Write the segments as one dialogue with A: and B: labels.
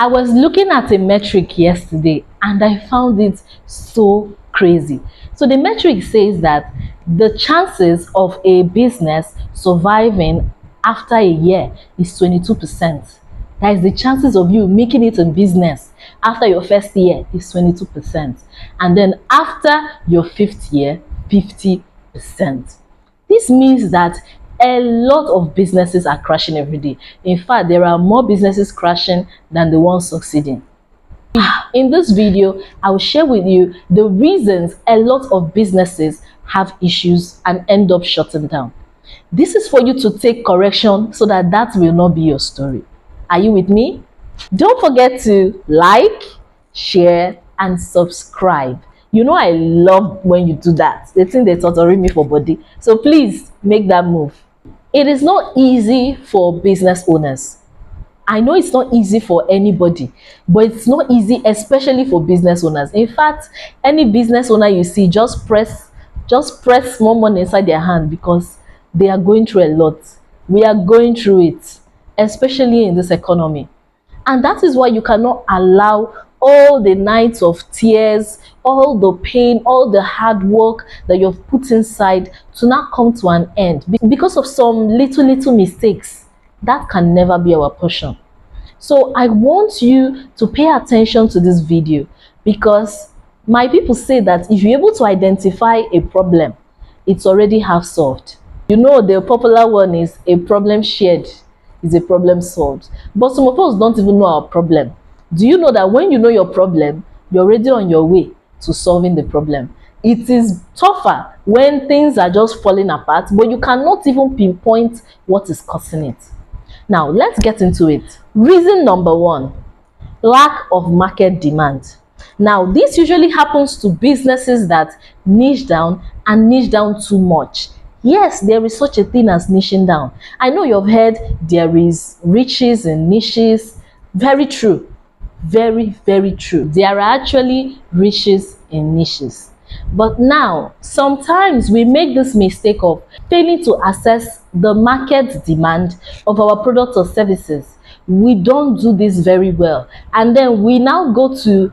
A: I was looking at a metric yesterday and I found it so crazy. So the metric says that the chances of a business surviving after a year is 22%. That is the chances of you making it in business after your first year is 22%. And then after your fifth year, 50%. This means that a lot of businesses are crashing every day. In fact, there are more businesses crashing than the ones succeeding. In this video, I will share with you the reasons a lot of businesses have issues and end up shutting down. This is for you to take correction so that that will not be your story. Are you with me? Don't forget to like, share, and subscribe. You know I love when you do that. They think they torturing me for body. So please make that move. It is not easy for business owners. I know it's not easy for anybody, but it's not easy especially for business owners. In fact, any business owner you see, just press more money inside their hand because they are going through a lot. We are going through it, especially in this economy. And that is why you cannot allow all the nights of tears, all the pain, all the hard work that you've put inside to not come to an end because of some little mistakes. That can never be our portion. So I want you to pay attention to this video because my people say that if you're able to identify a problem, it's already half solved. You know, the popular one is a problem shared is a problem solved. But some of us don't even know our problem. Do you know that when you know your problem, you're already on your way to solving the problem? It is tougher when things are just falling apart, but you cannot even pinpoint what is causing it. Now, let's get into it. Reason number one, lack of market demand. Now, this usually happens to businesses that niche down and niche down too much. Yes, there is such a thing as niching down. I know you've heard there is riches in niches. Very true. Very true. There are actually riches in niches. But now, sometimes we make this mistake of failing to assess the market demand of our products or services. We don't do this very well. And then we now go to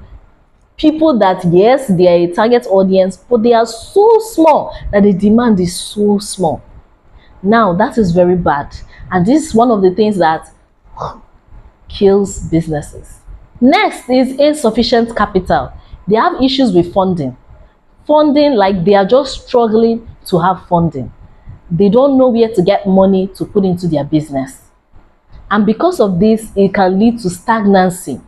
A: people that, yes, they are a target audience, but they are so small that the demand is so small. Now, that is very bad. And this is one of the things that kills businesses. Next is insufficient capital. They have issues with funding. Funding, like they are just struggling to have funding. They don't know where to get money to put into their business. And because of this, it can lead to stagnancy.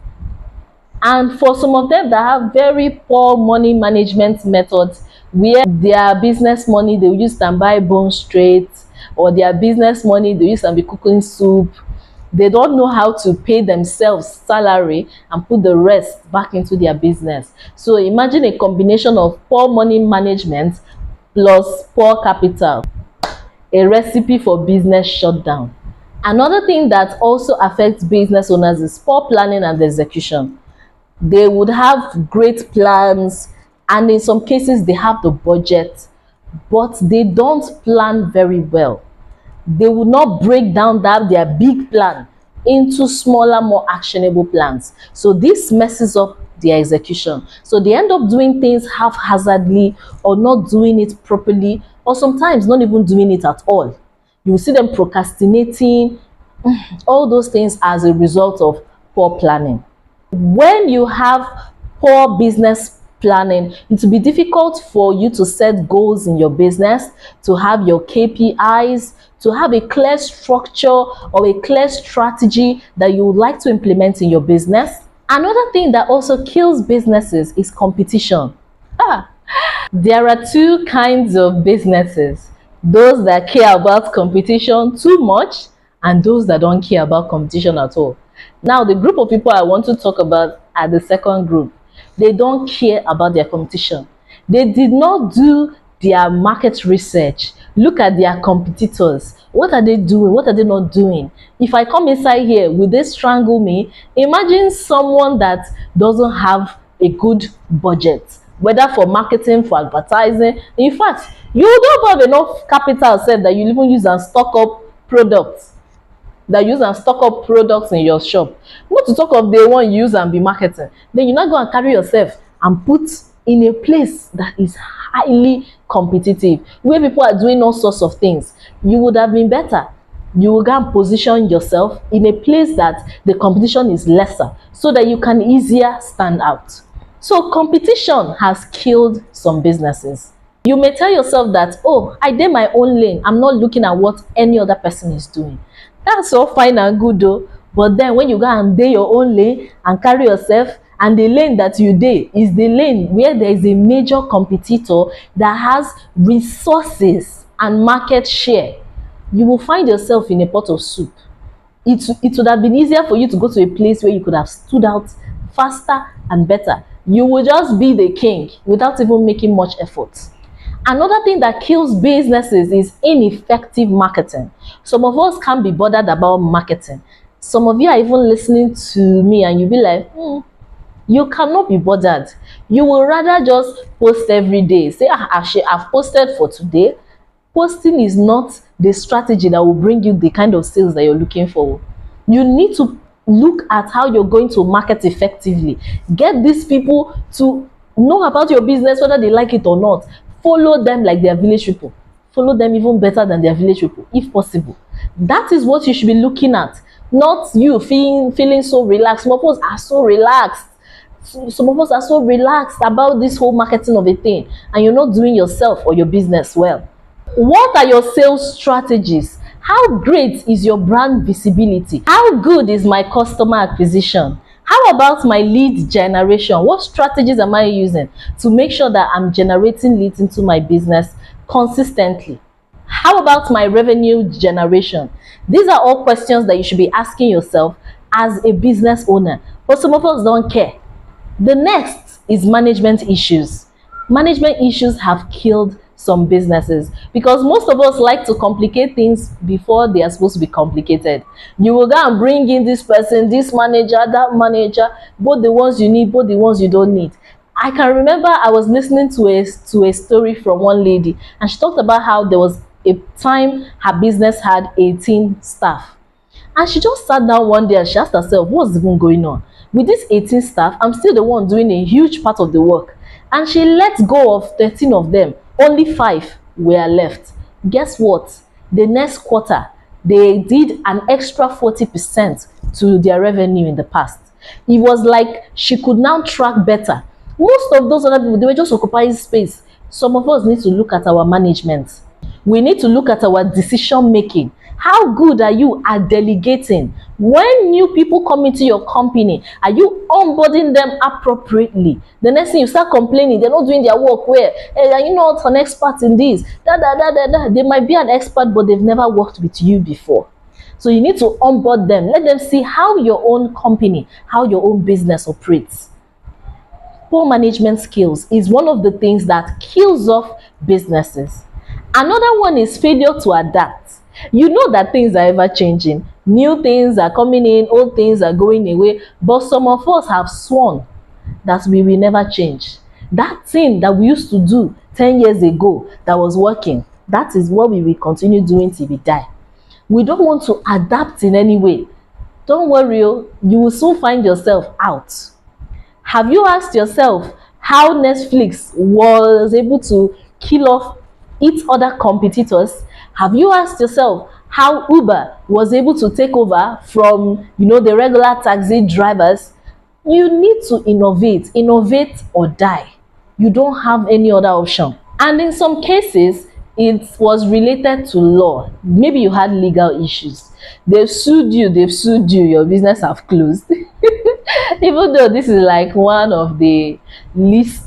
A: And for some of them that have very poor money management methods, where their business money they use to buy bone straight, or their business money they use to be cooking soup, they don't know how to pay themselves salary and put the rest back into their business. So imagine a combination of poor money management plus poor capital, a recipe for business shutdown. Another thing that also affects business owners is poor planning and execution. They would have great plans, and in some cases they have the budget, but they don't plan very well. They would not break down their big plan into smaller, more actionable plans. So this messes up their execution. So they end up doing things haphazardly or not doing it properly, or sometimes not even doing it at all. You will see them procrastinating, all those things as a result of poor planning. When you have poor business planning, it will be difficult for you to set goals in your business, to have your KPIs, to have a clear structure or a clear strategy that you would like to implement in your business. Another thing that also kills businesses is competition. There are two kinds of businesses: those that care about competition too much and those that don't care about competition at all. Now, the group of people I want to talk about are the second group. They don't care about their competition. They did not do their market research. Look at their competitors. What are they doing? What are they not doing? If I come inside here, will they strangle me? Imagine someone that doesn't have a good budget, whether for marketing, for advertising. In fact, you don't have enough capital said that you even use and stock up products. that use and stock up products in your shop, not to talk of the one you use and be marketing. Then you not go and carry yourself and put in a place that is highly competitive, where people are doing all sorts of things. You would have been better, you will go and position yourself in a place that the competition is lesser, so that you can easier stand out. So competition has killed some businesses. You may tell yourself that, oh, I did my own lane, I'm not looking at what any other person is doing. That's all fine and good though, but then when you go and dey your own lane and carry yourself, and the lane that you dey is the lane where there is a major competitor that has resources and market share, you will find yourself in a pot of soup. It would have been easier for you to go to a place where you could have stood out faster and better. You will just be the king without even making much effort. Another thing that kills businesses is ineffective marketing. Some of us can't be bothered about marketing. Some of you are even listening to me and you'll be like, you cannot be bothered. You will rather just post every day. Say, I've posted for today. Posting is not the strategy that will bring you the kind of sales that you're looking for. You need to look at how you're going to market effectively. Get these people to know about your business, whether they like it or not. Follow them like their village people. Follow them even better than their village people, if possible. That is what you should be looking at, not you feeling so relaxed. Some of us are so relaxed. Some of us are so relaxed about this whole marketing of a thing, and you're not doing yourself or your business well. What are your sales strategies? How great is your brand visibility? How good is my customer acquisition? How about my lead generation? What strategies am I using to make sure that I'm generating leads into my business consistently? How about my revenue generation? These are all questions that you should be asking yourself as a business owner, but some of us don't care. The next is management issues. Management issues have killed some businesses because most of us like to complicate things before they are supposed to be complicated. You will go and bring in this person, this manager, that manager, both the ones you need, both the ones you don't need. I can remember I was listening to a story from one lady, and she talked about how there was a time her business had 18 staff. And she just sat down one day and she asked herself, what's even going on? With this 18 staff, I'm still the one doing a huge part of the work. And she let go of 13 of them. Only 5 were left. Guess what? The next quarter, they did an extra 40% to their revenue in the past. It was like she could now track better. Most of those other people, they were just occupying space. Some of us need to look at our management. We need to look at our decision making. How good are you at delegating? When new people come into your company, are you onboarding them appropriately? The next thing you start complaining, they're not doing their work well. Hey, are you not an expert in this? They might be an expert, but they've never worked with you before. So you need to onboard them. Let them see how your own company, how your own business operates. Poor management skills is one of the things that kills off businesses. Another one is failure to adapt. You know that things are ever changing. New things are coming in, old things are going away, but some of us have sworn that we will never change. That thing that we used to do 10 years ago that was working, that is what we will continue doing till we die. We don't want to adapt in any way. Don't worry, you will soon find yourself out. Have you asked yourself how Netflix was able to kill off its other competitors? Have you asked yourself how Uber was able to take over from, the regular taxi drivers? You need to innovate or die. You don't have any other option. And in some cases, it was related to law. Maybe you had legal issues. They've sued you, your business have closed. Even though this is like one of the least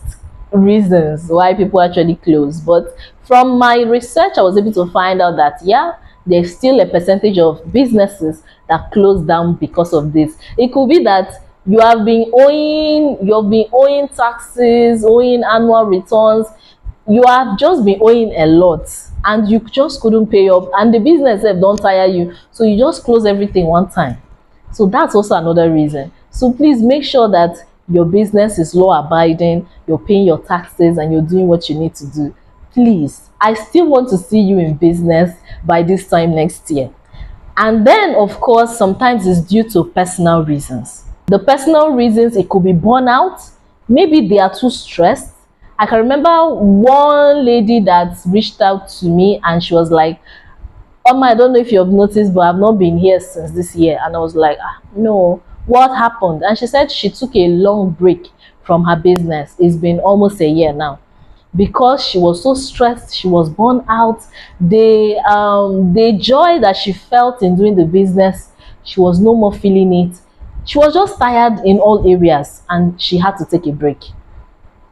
A: reasons why people actually close, but from my research I was able to find out that there's still a percentage of businesses that close down because of this. It could be that you've been owing taxes, owing annual returns, you have just been owing a lot and you just couldn't pay up, and the business don't tire you, so you just close everything one time. So that's also another reason. So please make sure that your business is law abiding, you're paying your taxes, and you're doing what you need to do. Please, I still want to see you in business by this time next year. And then, of course, sometimes it's due to personal reasons. The personal reasons, it could be burnout. Maybe they are too stressed. I can remember one lady that reached out to me and she was like, I don't know if you've noticed, but I've not been here since this year. And I was like, no, what happened? And she said she took a long break from her business. It's been almost a year now because she was so stressed, she was burnt out. The joy that she felt in doing the business, she was no more feeling it. She was just tired in all areas and she had to take a break.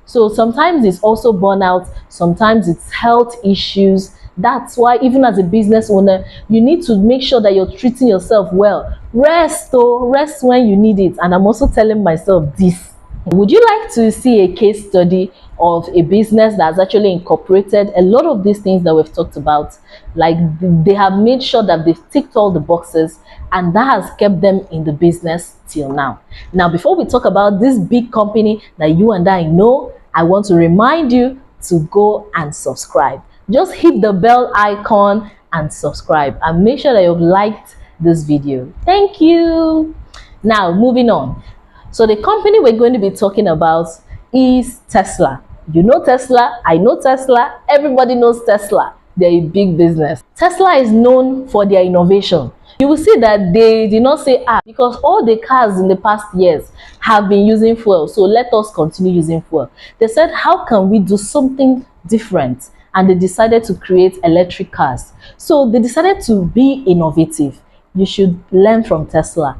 A: So sometimes it's also burnout, sometimes it's health issues. That's why even as a business owner, you need to make sure that you're treating yourself well. Rest, oh, rest when you need it. And I'm also telling myself this. Would you like to see a case study of a business that's actually incorporated a lot of these things that we've talked about? Like they have made sure that they've ticked all the boxes and that has kept them in the business till now. Now, before we talk about this big company that you and I know, I want to remind you to go and subscribe. Just hit the bell icon and subscribe and make sure that you've liked this video. Thank you. Now, moving on. So the company we're going to be talking about is Tesla. You know Tesla, I know Tesla, everybody knows Tesla. They're a big business. Tesla is known for their innovation. You will see that they did not say, because all the cars in the past years have been using fuel, so let us continue using fuel. They said, how can we do something different? And they decided to create electric cars. So they decided to be innovative. You should learn from Tesla.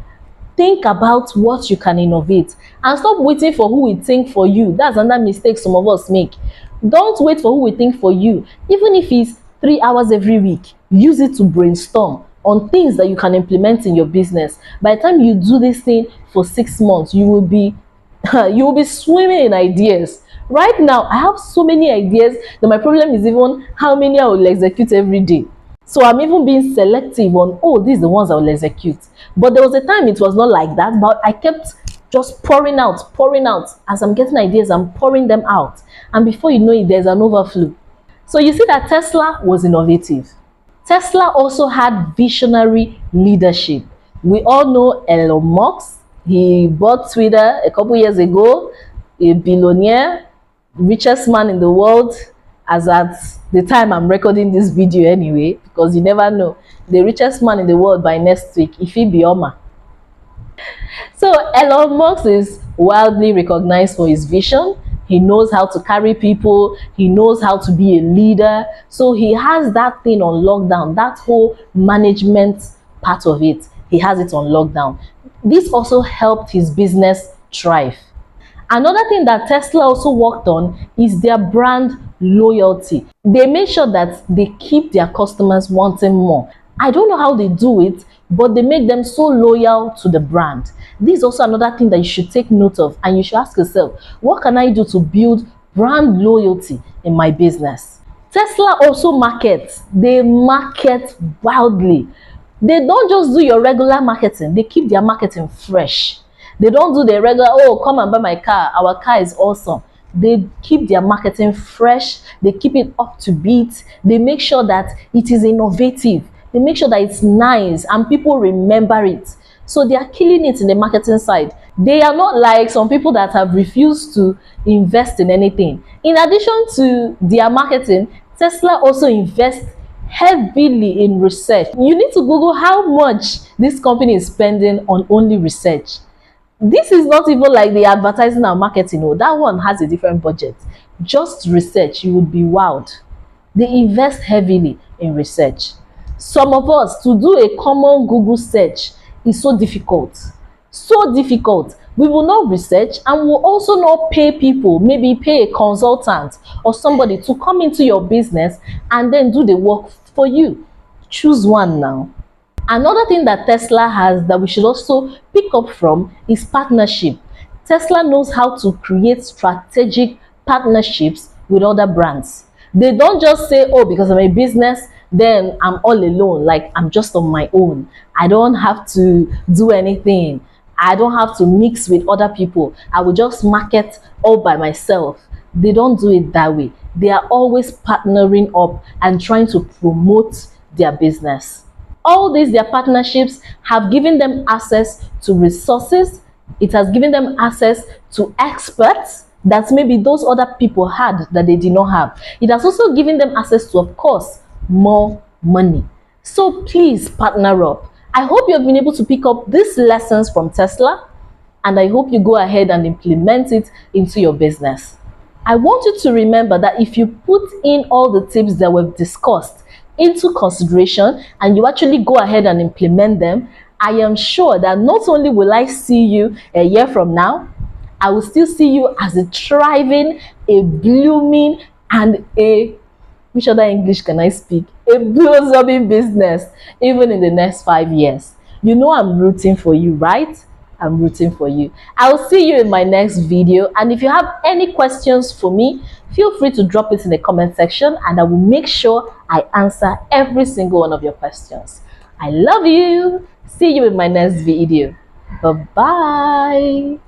A: Think about what you can innovate and stop waiting for who will think for you. That's another mistake some of us make. Don't wait for who will think for you. Even if it's 3 hours every week, use it to brainstorm on things that you can implement in your business. By the time you do this thing for 6 months, you will be swimming in ideas. Right now, I have so many ideas that my problem is even how many I will execute every day. So I'm even being selective on, these are the ones I will execute. But there was a time it was not like that, but I kept just pouring out. As I'm getting ideas, I'm pouring them out. And before you know it, there's an overflow. So you see that Tesla was innovative. Tesla also had visionary leadership. We all know Elon Musk. He bought Twitter a couple years ago, a billionaire, richest man in the world, as at the time I'm recording this video anyway, because you never know. The richest man in the world by next week, Ifi Bioma. So Elon Musk is widely recognized for his vision. He knows how to carry people. He knows how to be a leader. So he has that thing on lockdown, that whole management part of it. He has it on lockdown. This also helped his business thrive. Another thing that Tesla also worked on is their brand loyalty. They make sure that they keep their customers wanting more. I don't know how they do it, but they make them so loyal to the brand. This is also another thing that you should take note of, and you should ask yourself, what can I do to build brand loyalty in my business? Tesla also markets. They market wildly. They don't just do your regular marketing. They keep their marketing fresh. They don't do the regular, come and buy my car. Our car is awesome. They keep their marketing fresh. They keep it up to beat. They make sure that it is innovative. They make sure that it's nice and people remember it. So they are killing it in the marketing side. They are not like some people that have refused to invest in anything. In addition to their marketing, Tesla also invests heavily in research. You need to Google how much this company is spending on only research. This is not even like the advertising and marketing. That one has a different budget. Just research, you would be wowed. They invest heavily in research. Some of us, to do a common Google search is so difficult. So difficult. We will not research and will also not pay people, maybe pay a consultant or somebody to come into your business and then do the work for you. Choose one now. Another thing that Tesla has that we should also pick up from is partnership. Tesla knows how to create strategic partnerships with other brands. They don't just say, because I'm a business, then I'm all alone, like I'm just on my own. I don't have to do anything. I don't have to mix with other people. I will just market all by myself. They don't do it that way. They are always partnering up and trying to promote their business. All these their partnerships have given them access to resources. It has given them access to experts that maybe those other people had that they did not have. It has also given them access to, of course, more money. So please partner up. I hope you have been able to pick up these lessons from Tesla, and I hope you go ahead and implement it into your business. I want you to remember that if you put in all the tips that we've discussed into consideration and you actually go ahead and implement them, I am sure that not only will I see you a year from now, I will still see you as a thriving, a blooming, and a, which other English can I speak? A blossoming business, even in the next 5 years. You know I'm rooting for you, right? I'm rooting for you. I'll see you in my next video. And if you have any questions for me, feel free to drop it in the comment section and I will make sure I answer every single one of your questions. I love you. See you in my next video. Bye-bye.